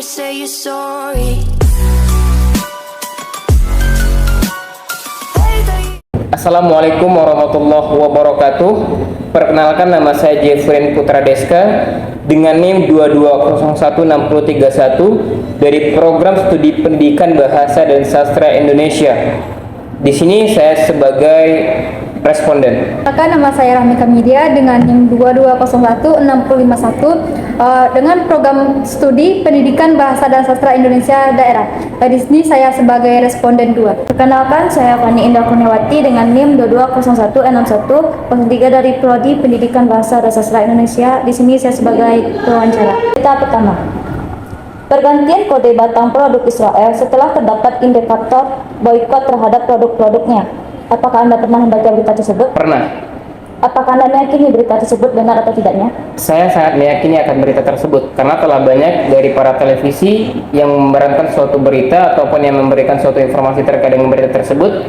say you're sorry. Assalamualaikum warahmatullahi wabarakatuh. Perkenalkan, nama saya Jeffrey Putra Deska dengan NIM 22016031 dari Program Studi Pendidikan Bahasa dan Sastra Indonesia. Di sini saya sebagai responden. Nama saya Rahmi Kamidia dengan NIM 22016051 dengan Program Studi Pendidikan Bahasa dan Sastra Indonesia Daerah. Di sini saya sebagai responden 2. Perkenalkan, saya Fani Indah Kurniawati dengan NIM 22016103 dari Prodi Pendidikan Bahasa dan Sastra Indonesia. Di sini saya sebagai pewawancara. Kita pertama, pergantian kode batang produk Israel setelah terdapat indikator boikot terhadap produk-produknya. Apakah Anda pernah membaca berita tersebut? Pernah. Apakah Anda meyakini berita tersebut benar atau tidaknya? Saya sangat meyakini akan berita tersebut karena telah banyak dari para televisi yang memerankan suatu berita ataupun yang memberikan suatu informasi terkait dengan berita tersebut,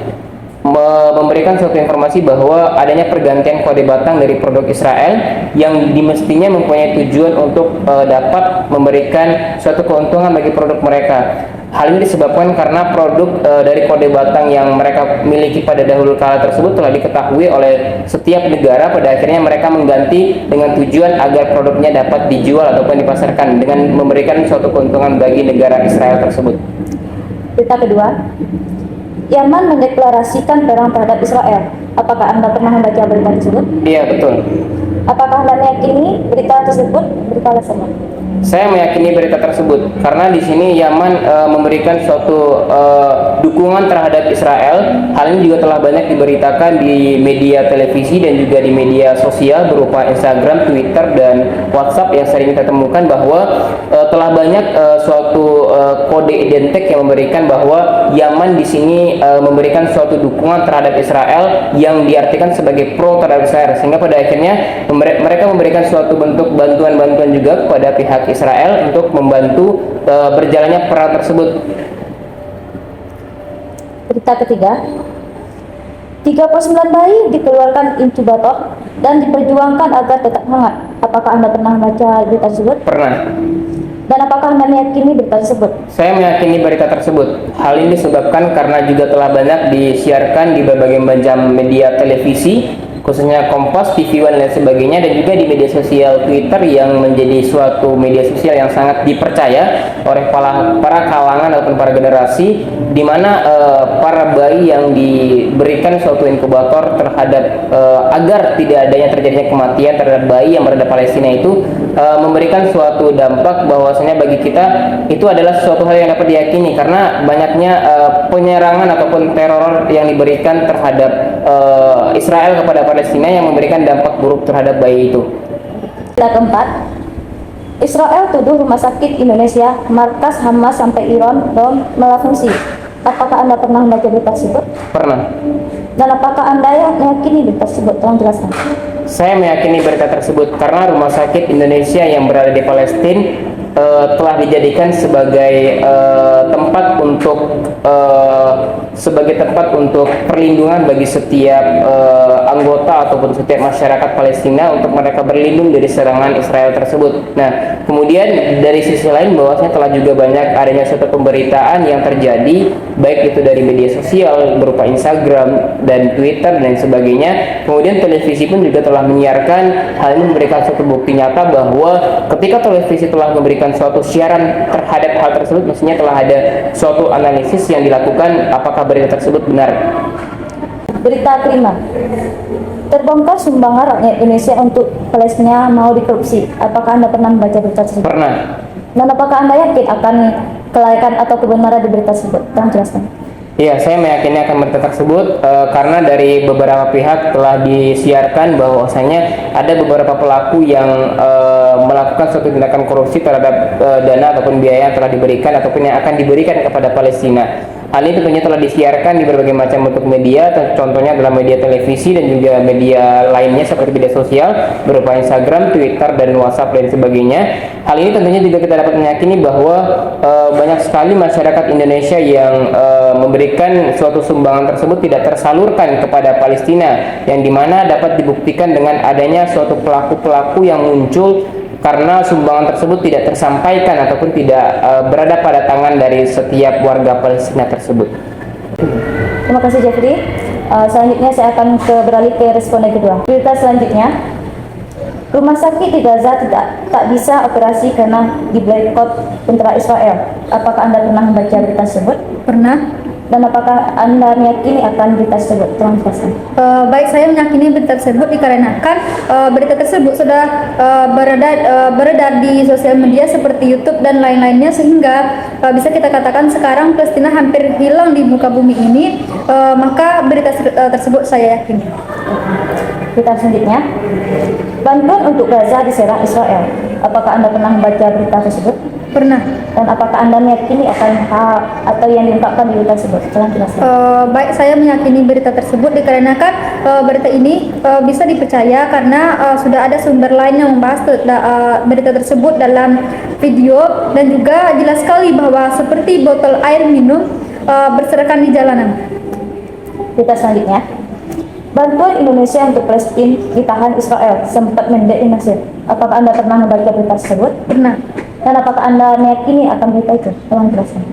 memberikan suatu informasi bahwa adanya pergantian kode batang dari produk Israel yang dimestinya mempunyai tujuan untuk dapat memberikan suatu keuntungan bagi produk mereka. Hal ini disebabkan karena produk dari kode batang yang mereka miliki pada dahulu kala tersebut telah diketahui oleh setiap negara. Pada akhirnya mereka mengganti dengan tujuan agar produknya dapat dijual ataupun dipasarkan dengan memberikan suatu keuntungan bagi negara Israel tersebut. Berita kedua, Yaman mendeklarasikan perang terhadap Israel. Apakah Anda pernah membaca berita tersebut? Iya, betul. Apakah Anda meyakini berita tersebut? Berita alasannya? Saya meyakini berita tersebut karena di sini Yaman memberikan suatu dukungan terhadap Israel. Hal ini juga telah banyak diberitakan di media televisi dan juga di media sosial berupa Instagram, Twitter, dan WhatsApp yang sering kita temukan bahwa telah banyak suatu kode identik yang memberikan bahwa Yaman di sini memberikan suatu dukungan terhadap Israel yang diartikan sebagai pro terhadap Israel, sehingga pada akhirnya mereka memberikan suatu bentuk bantuan-bantuan juga kepada pihak Israel untuk membantu berjalannya perang tersebut. Berita ketiga, 39 bayi dikeluarkan inkubator dan diperjuangkan agar tetap hangat. Apakah Anda pernah membaca berita tersebut? Pernah. Dan apakah Anda meyakini berita tersebut? Saya meyakini berita tersebut. Hal ini disebabkan karena juga telah banyak disiarkan di berbagai macam media televisi, khususnya Kompas, TV One, dan sebagainya, dan juga di media sosial Twitter yang menjadi suatu media sosial yang sangat dipercaya oleh para kalangan ataupun para generasi, di mana para bayi yang diberikan suatu inkubator terhadap agar tidak adanya terjadinya kematian terhadap bayi yang berada Palestina itu memberikan suatu dampak bahwasanya bagi kita itu adalah suatu hal yang dapat diyakini karena banyaknya penyerangan ataupun teror yang diberikan terhadap Israel kepada Palestina yang memberikan dampak buruk terhadap bayi itu. Berita keempat, Israel tuduh rumah sakit Indonesia, markas Hamas sampai Iran bom malfungsi. Apakah Anda pernah membaca berita tersebut? Pernah. Dan apakah Anda meyakini berita tersebut? Tolong jelaskan. Saya meyakini berita tersebut karena rumah sakit Indonesia yang berada di Palestina telah dijadikan sebagai tempat untuk perlindungan bagi setiap anggota ataupun setiap masyarakat Palestina untuk mereka berlindung dari serangan Israel tersebut. Nah, kemudian dari sisi lain bahwasanya telah juga banyak adanya suatu pemberitaan yang terjadi baik itu dari media sosial berupa Instagram dan Twitter dan sebagainya. Kemudian televisi pun juga telah menyiarkan hal ini, memberikan suatu bukti nyata bahwa ketika televisi telah memberikan suatu siaran terhadap hal tersebut, mestinya telah ada suatu analisis yang dilakukan apakah berita tersebut benar. Berita kelima, terbongkar sumbangan rakyat Indonesia untuk Palestina mau dikorupsi. Apakah Anda pernah membaca berita tersebut? Pernah. Dan apakah Anda yakin akan kelayakan atau kebenaran di berita tersebut? Tolong jelaskan. Iya, saya meyakini akan berita tersebut karena dari beberapa pihak telah disiarkan bahwasanya ada beberapa pelaku yang melakukan suatu tindakan korupsi terhadap dana ataupun biaya yang telah diberikan ataupun yang akan diberikan kepada Palestina. Hal ini tentunya telah disiarkan di berbagai macam bentuk media, contohnya adalah media televisi dan juga media lainnya seperti media sosial berupa Instagram, Twitter, dan WhatsApp dan sebagainya. Hal ini tentunya juga kita dapat meyakini bahwa banyak sekali masyarakat Indonesia yang memberikan suatu sumbangan tersebut tidak tersalurkan kepada Palestina, yang dimana dapat dibuktikan dengan adanya suatu pelaku-pelaku yang muncul karena sumbangan tersebut tidak tersampaikan ataupun tidak berada pada tangan dari setiap warga Palestina tersebut. Terima kasih Jeffrey. Selanjutnya saya akan beralih ke responden kedua. Berita selanjutnya, rumah sakit di Gaza tak bisa operasi karena diboikot tentara Israel. Apakah Anda pernah membaca berita tersebut? Pernah. Dan apakah Anda meyakini akan berita tersebut? Tolong jelaskan. Baik, saya meyakini berita tersebut dikarenakan berita tersebut sudah beredar di sosial media seperti YouTube dan lain-lainnya, sehingga bisa kita katakan sekarang Palestina hampir hilang di muka bumi ini. Maka berita tersebut saya yakini. Berita selanjutnya, bantuan untuk Gaza diserang Israel. Apakah Anda pernah membaca berita tersebut? Pernah. Dan apakah Anda meyakini akan hal atau yang diungkapkan di berita tersebut? Tolong jelaskan. Baik, saya meyakini berita tersebut dikarenakan berita ini bisa dipercaya karena sudah ada sumber lain yang membahas berita tersebut dalam video, dan juga jelas sekali bahwa seperti botol air minum berserakan di jalanan. Berita selanjutnya, bantuan Indonesia untuk Palestina ditahan Israel sempat mendek di Mesir. Apakah Anda pernah membaca berita tersebut? Pernah. Dan apakah Anda meyakini akan berita itu? Tolong jelaskan.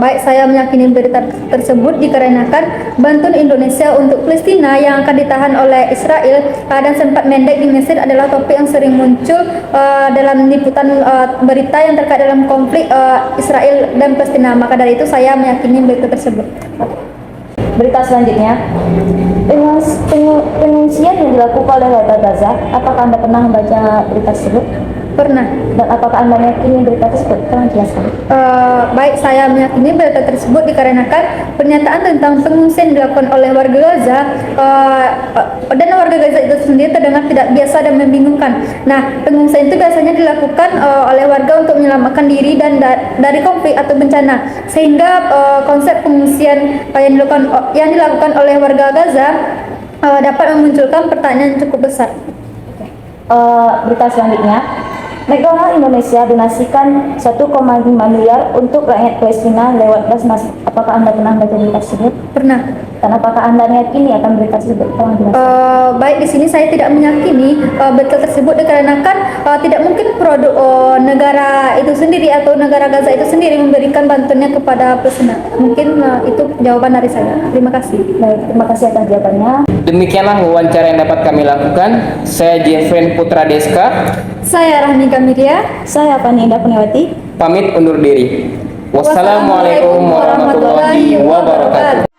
Baik, saya meyakini berita tersebut dikarenakan bantuan Indonesia untuk Palestina yang akan ditahan oleh Israel dan sempat mendek di Mesir adalah topik yang sering muncul dalam liputan berita yang terkait dalam konflik Israel dan Palestina. Maka dari itu saya meyakini berita tersebut. Berita selanjutnya, pengungsian yang dilakukan oleh warga Gaza. Apakah Anda pernah membaca berita tersebut? Pernah. Dan apakah Anda meyakini berita tersebut? Tolong jelaskan. Baik, saya meyakini berita tersebut dikarenakan pernyataan tentang pengungsian dilakukan oleh warga Gaza dan warga Gaza itu sendiri terdengar tidak biasa dan membingungkan. Nah, pengungsian itu biasanya dilakukan oleh warga untuk menyelamatkan diri dan dari konflik atau bencana, sehingga konsep pengungsian yang dilakukan oleh warga Gaza dapat memunculkan pertanyaan yang cukup besar. Berita selanjutnya, McDonald Indonesia donasikan 1,5 miliar untuk rakyat Palestina lewat Basnas. Apakah Anda pernah baca berita tersebut? Pernah. Dan apakah Anda meyakini akan berita tersebut? Tolong jelaskan. Baik, di sini saya tidak meyakini berita tersebut dikarenakan tidak mungkin produk negara itu sendiri atau negara Gaza itu sendiri memberikan bantuannya kepada Palestina. Mungkin itu jawaban dari saya. Terima kasih. Baik, terima kasih atas jawabannya. Demikianlah wawancara yang dapat kami lakukan. Saya Jeffrey Putra Deska. Saya Rahmi Kamiria. Saya Fani Indah Puniawati. Pamit undur diri. Wassalamualaikum warahmatullahi wabarakatuh.